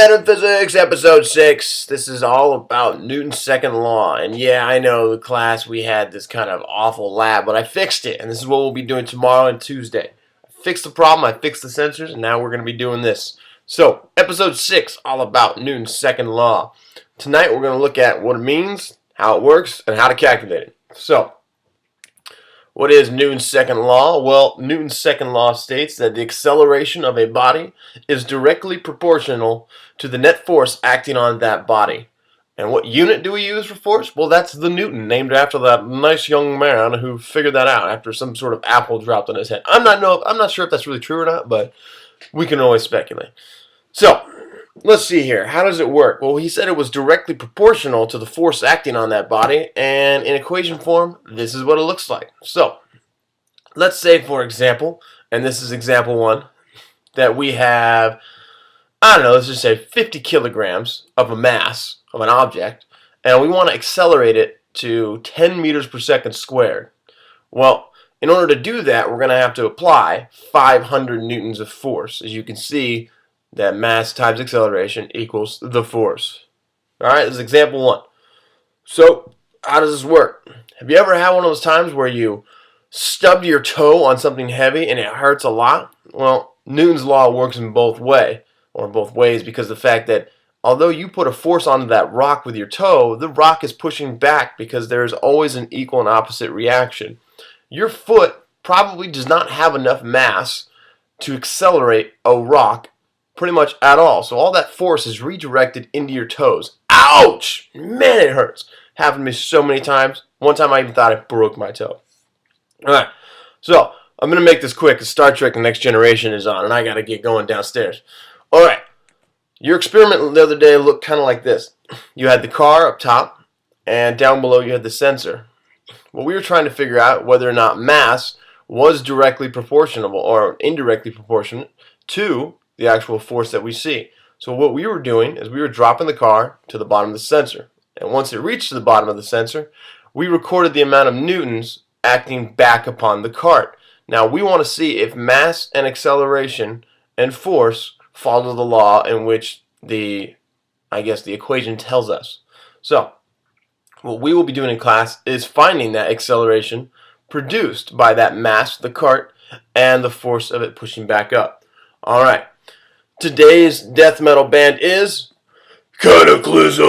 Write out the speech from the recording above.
Random Physics, Episode 6. This is all about Newton's second law. And yeah, I know, the class, we had this kind of awful lab, but I fixed it. And this is what we'll be doing tomorrow and Tuesday. I fixed the problem, I fixed the sensors, and now we're going to be doing this. So, Episode 6, all about Newton's second law. Tonight, we're going to look at what it means, how it works, and how to calculate it. So, what is Newton's second law? Well, Newton's second law states that the acceleration of a body is directly proportional to the net force acting on that body. And what unit do we use for force? Well, that's the Newton, named after that nice young man who figured that out after some sort of apple dropped on his head. I'm not sure if that's really true or not, but we can always speculate. So, let's see here. How does it work? Well, he said it was directly proportional to the force acting on that body, and in equation form, this is what it looks like. So, let's say, for example, and this is example 1, that we have, I don't know, let's just say 50 kilograms of a mass of an object, and we want to accelerate it to 10 meters per second squared. Well, in order to do that, we're going to have to apply 500 newtons of force. As you can see, that mass times acceleration equals the force. Alright, this is example 1. So, how does this work? Have you ever had one of those times where you stubbed your toe on something heavy and it hurts a lot? Well, Newton's law works in both ways, because the fact that although you put a force onto that rock with your toe, the rock is pushing back because there is always an equal and opposite reaction. Your foot probably does not have enough mass to accelerate a rock pretty much at all. So all that force is redirected into your toes. Ouch! Man, it hurts. Happened to me so many times. One time I even thought I broke my toe. Alright, so I'm going to make this quick because Star Trek The Next Generation is on and I got to get going downstairs. Alright, your experiment the other day looked kind of like this. You had the car up top and down below you had the sensor. Well, we were trying to figure out whether or not mass was directly proportional or indirectly proportionate to the actual force that we see. So what we were doing is we were dropping the car to the bottom of the sensor. And once it reached the bottom of the sensor, we recorded the amount of newtons acting back upon the cart. Now we want to see if mass and acceleration and force follow the law in which the equation tells us. So what we will be doing in class is finding that acceleration produced by that mass, the cart, and the force of it pushing back up. Alright. Today's death metal band is Cataclysm!